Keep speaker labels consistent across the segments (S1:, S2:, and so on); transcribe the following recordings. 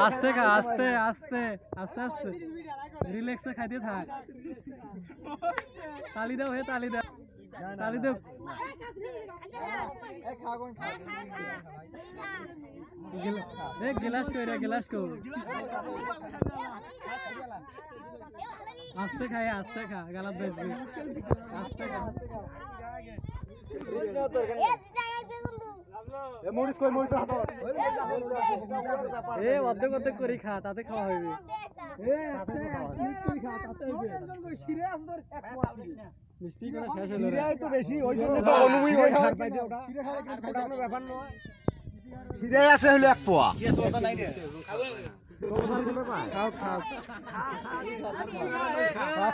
S1: আস্তে খা আস্তে আস্তে আস্তে আস্তে রিল্যাক্সে খাইতে থাক তালি দাও হে তালি দাও তালি দাও गिलास को रे गिलास को आस्ते खा गलत बेचबी आस्ते खा
S2: এ মরিচ কই মরিচ হাত
S1: এ অর্ধেক অর্ধেক করে খা তাতে খাওয়া হইবে
S2: এ তুই খা তাতে হইবে জন কই শিরে আছে তোর এক মাস
S1: মিষ্টি করে শেষ হলো
S2: শিরাই তো বেশি ওই জন্য তো অনুভূতি হয় খাবার পাইতে ওটা শিরে খাওয়া একটু খাইতে কোনো ব্যাপার নয় শিরাই আছে হলো এক পোয়া কি তো ওটা নাই রে খাও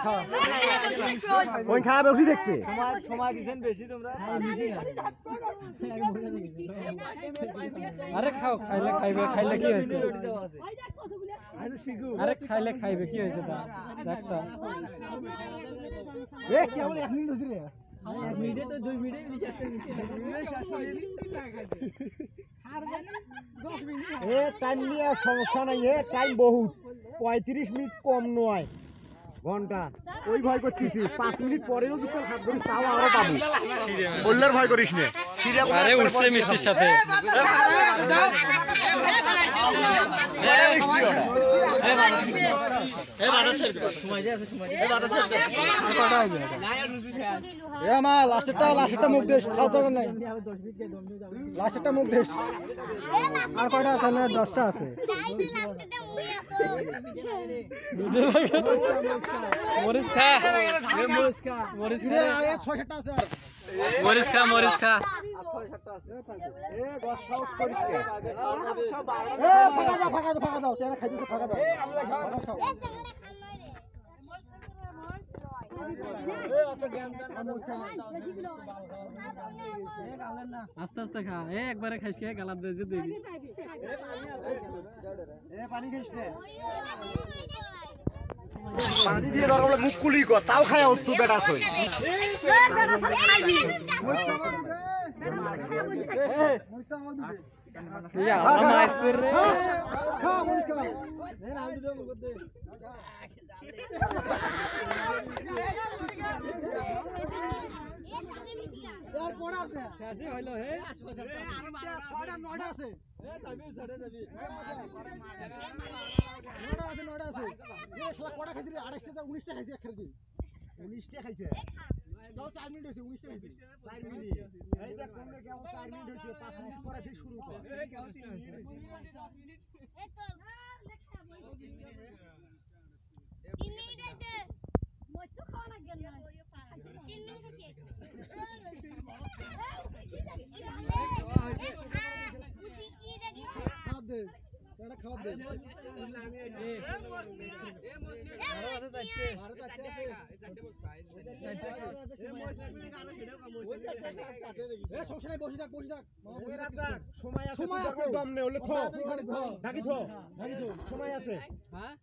S2: খাও ওই খাওয়া বেশি দেখতে সময় দিছেন বেশি তোমরা
S1: আরে খাও খাইলে খাইবে খাইলে কি হইছে আরে খাইলে খাইবে কি হইছে তা দেখতা
S2: এ কি বলে 1 মিনিট হইছে রে
S1: 1 মিনিটে তো 2 মিনিটে লিখে আসতে
S2: এ টাইম নিয়ে সমস্যা নাই এ টাইম বহুত 35 মিনিট কম নয় ঘন্টা ওই ভয় করতেছি 5 মিনিট পরেও যদি হাত ধরে তাও আরো পাবো বললার ভয় করিস না
S1: আরে উঠছে মিষ্টির সাথে
S2: এ মা লাস্টেরটা মুখ দেশ খাওয়া হবে নাই লাস্টেরটা মুখ দেশ আর কয়টা আছে না 10টা আছে
S1: মরিচ খা মরিচ খা
S2: আরে 6-7টা আছে
S1: মরিচ খা মরিচ খা
S2: 6-7টা আছে এ গস সাউস করিস কে এ ফাঁকা দাও চেরা খাইতেছ ফাঁকা দাও
S1: আস্তে আস্তে খা এ একবারে খাইস কে গালাত দে দিবি
S2: এ পানি খাইস নে পানি দিয়ে দরকার হলে মুখ কুলি কর তাও খায় উঠু বেটা সই
S1: ইয়া আল্লাহ মাইসের রে
S2: খা মরিস খা এ না দুটো মুখ দে यार कोड़ा আছে শেষই হইলো হে 6টা 9টা আছে এ যাবি ছেড়ে যাবি 9টা আছে এ শালা কোড়া খাইছিস 28টা 19টা খাইছিস এক খেলবি 19টা খাইছে দাও 4 মিনিট হইছে 19টা হইছে 4 মিনিট এই দেখ কোনে কেমন 4 মিনিট হইছে 5 মিনিট পরে ঠিক শুরু কর এই কেমন 3 মিনিট এই তো লেখা বই 3 মিনিট আছে মস্ত খাওয়া লাগে না 3 মিনিট আছে খাওয়া দে এটা খাওয়া দে সমস্যা নাই বসে থাক সময় আছে দম নে হলে ঢাকি থো সময় আছে হ্যাঁ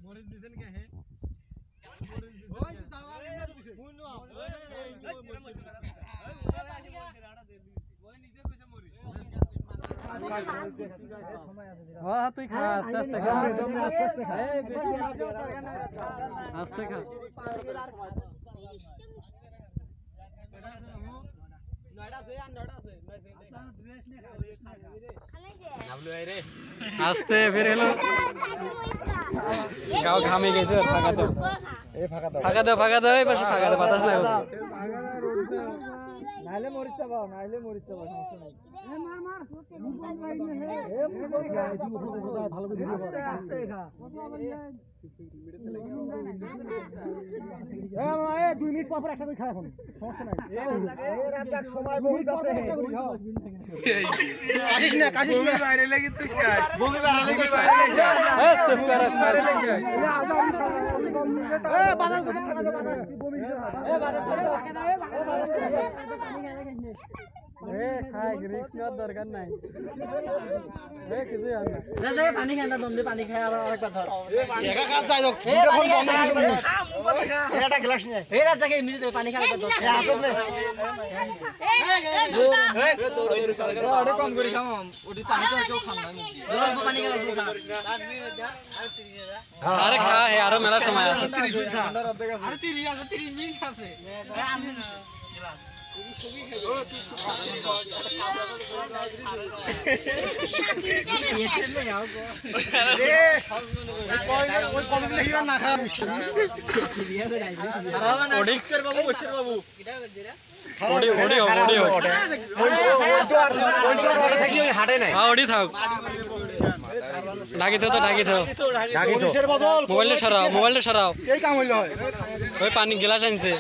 S1: মরিচ দিছেন কে হে তুই খা আস্তে আস্তে খা আস্তে খা আস্তে ফির এলো গাও ঘামে গেছে ফাঁকা দাও এই ফাঁকা দাও এই পাশে ফাঁকা দাও বাতাস না
S2: নাইলে মরিচ চাবাও সমস্যা নাই ভালো করে ভিডিও 2 মিনিট পর একসাথে খাই এখন সমস্যা নাই এর আপনার সময় বহুত আছে কাশিস না বাইরে লাগি তুই খাই বমি বাইরে লাগি চুপ কর বাইরে লাগি বাদল বমি
S1: খাই রিস্ক নেওয়ার দরকার নাই কিছু
S3: পানি খাই না দম দিয়ে পানি খাই আর আরেকবার ধর
S2: একা কাজ যাই হোক দুটো ফোন বন্ধ করে এটা গ্লাস নিয়ে
S3: এই রাত থেকে এমনিতে পানি খাই আরেকবার ধর
S2: হাতত নে ওটা কম করে খাম ওটি পানি তো কেউ খাম না
S3: পানি খাই
S1: আরে খা আরো মেলা সময় আছে
S3: 30 মিনিট আছে
S1: মোবাইলটা সরাও ওই পানি গ্লাস আনছে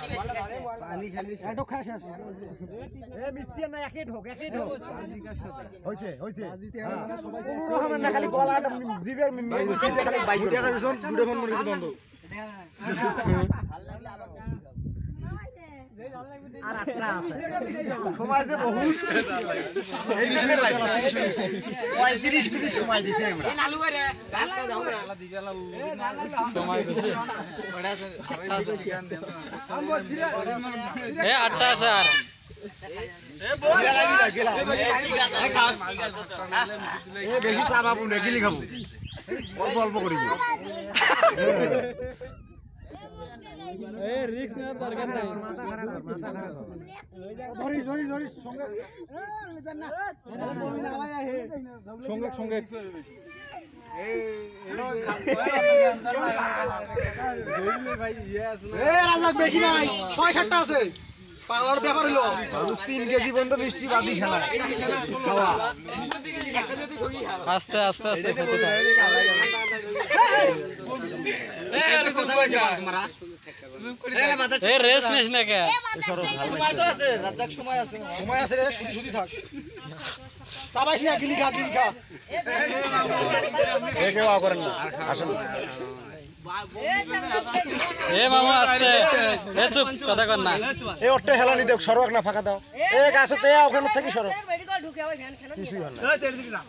S2: সময় যে বহুত 35 মিনিট সময় দিছে
S1: আটটা আছে আর
S2: বেশি চা পাবো না গিলি খাবো অল্প অল্প করি
S1: রিস্ক নেওয়ার দরকার নাই
S2: সঙ্গে বেশি নাই 6-7টা আছে পাগলার ব্যাপার হলো 3 কেজি পর্যন্ত মিষ্টি বাদি খেলা খাওয়া
S1: আস্তে আস্তে আস্তে রেস নিস না কে
S2: সময় আছে রে শুধু থাক চাবাইস না গিলি খা কেউ করেন না আসেন
S1: মামা আস্তে চুপ কথা কর না
S2: এই অট্টে হেলানি দেখ সরক না ফাঁকা দাও গাছতে ওখানে থেকে সরক কিছুই হয় না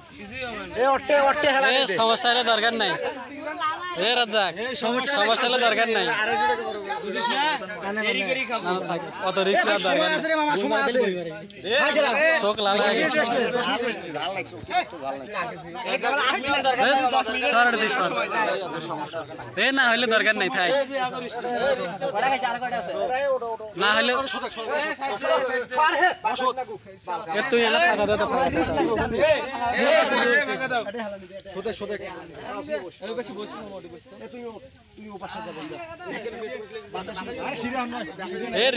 S2: এই অট্টে হেলানি দে
S1: সমস্যা হলে দরকার নাই রাজ্জাক সমস্যা হলে দরকার নাই
S3: বুঝিস না দেরি করে খাবো
S1: অত রিস্ক নেওয়ার দরকার নাই
S2: আছে রে মামা সময় আছে
S1: চোখ লাল হয়ে গেছে না হলে দরকার নাই থাক না হলে তুই এলা ফাঁকা দাও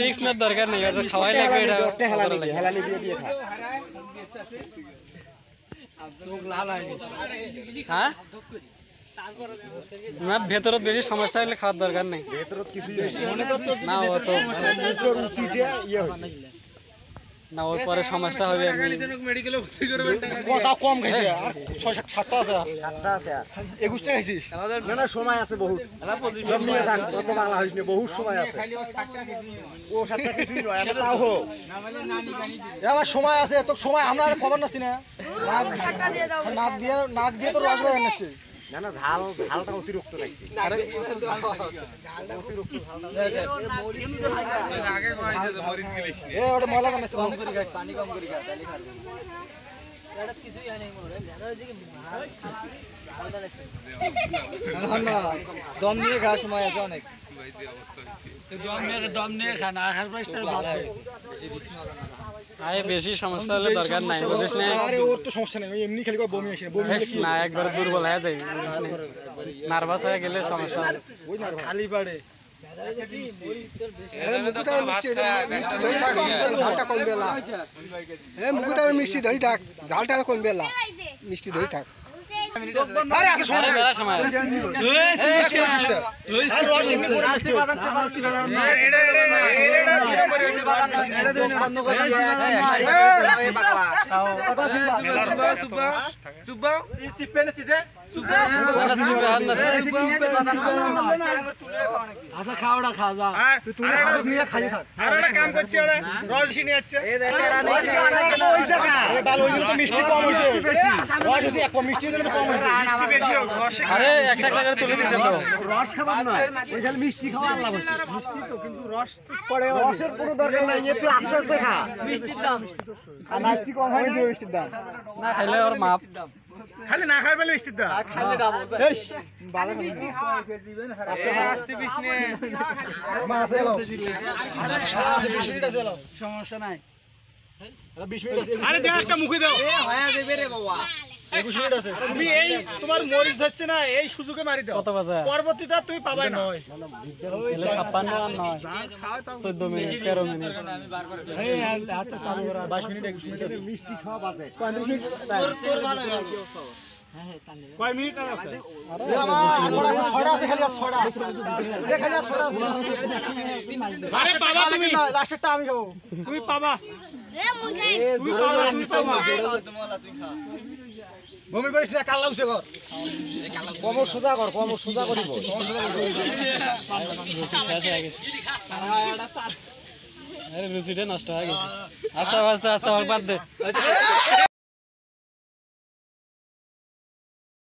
S1: রিস্ক নেওয়ার দরকার নেই খাওয়াই লাগবে হ্যাঁ না ভেতরত বেশি সমস্যা হলে খাওয়ার দরকার নেই না অত না ওর পরে সমস্যা হবে
S2: কম খাইছে আর 6-7টা আছে 7টা আছে আর 21টা খাইছি না সময় আছে বহুত কত বাংলা হইছে বহুত সময় আছে ও 7টা কিছুই নয় আমরা তাও হো এবার সময় আছে এত সময় আমরা আর খবর নাছি না নাক দিয়ে তো রগ রয়ে যাচ্ছে না ঝালটা অতিরিক্ত লাগছে আরে ঝালটা অতিরিক্ত আগে কইছে তো মরিচ গিলিস এ ওটা মলা জানিস কম করে গাছ পানি কম করে গাছ তালি খাবে এটা কিছুই হয় নাই মোরে জানো যে কি ঝালটা লাগছে না দম নিয়ে ঘাস সময় আছে অনেক দম নিয়ে খানা আখার পাইছ তার বাদ বেশি রিস্ক না
S1: আরে বেশি সমস্যা হলে দরকার নাই বুঝিস না
S2: আরে ওর তো সমস্যা নাই এমনি খালি কই বমি আসে বমি
S1: না একবার দুর্বল হয়ে যায় বুঝিস না নার্ভাস হয়ে গেলে সমস্যা হবে
S2: ওই নার্ভাস খালি পাড়ে
S4: মিষ্টি ধরে থাক ঝালটা কম বেলা মুকুতা মিষ্টি ধরে থাক ঝালটা কম বেলা মিষ্টি ধরে থাক
S2: আচ্ছা খাওয়াটা খা যা তুই নিয়ে খালি থাক আর একটা কাম করছি ওরা রস নিয়ে যাচ্ছে ভালো হইলো তো মিষ্টি কম হইছে রস হইছে এক মিষ্টি হইলে তো কম হইছে মিষ্টি বেশি হোক রস
S1: আরে একটা করে তুলে দিছে তো
S2: রস খাবার না ওইখানে মিষ্টি খাওয়া আল্লাহ বলছে মিষ্টি তো কিন্তু রস তো পড়ে রসের কোনো দরকার নাই এই তুই আস্তে আস্তে খা মিষ্টির দাম আর মিষ্টি কম হয় না মিষ্টির দাম
S1: না খাইলে ওর মাপ
S2: খালি না খাই বলে মিষ্টির দাম খালি ডাবল এই ভালো মিষ্টি খাওয়া ফের দিবেন আসছে বিষ্ণে মা আছে লো 20 মিনিট আছে লো
S1: সমস্যা নাই
S2: 20 মিনিট আছে আরে দে একটা মুখে দাও এ হয়া দেবে রে বাবা 21 মিনিট আছে তুমি এই তোমার মরিচ ধরছে না এই সুযোগে মারি দাও
S1: কত বাজে
S2: পরবর্তীটা তুমি পাবে না
S1: 56 আর 9 14 মিনিট 13 মিনিট
S2: এই হাতটা চালু করা 22 মিনিট 21 মিনিট আছে মিষ্টি খাওয়া বাজে 35 মিনিট তোর ভালো কয় মিনিট আছে আরে আমার ছড়া আছে খালি ছড়া দেখ খালি ছড়া আছে আরে বাবা তুমি লাস্টটা আমি খাবো তুমি পাবা তুমি পাবা তুমি খা ভূমি করিস না কাল লাউছে কর কমর সোজা কর কমর সোজা করিব কমর সোজা
S1: আরে রুচিটা নষ্ট হয়ে গেছে আস্তে আস্তে আস্তে বাদ দে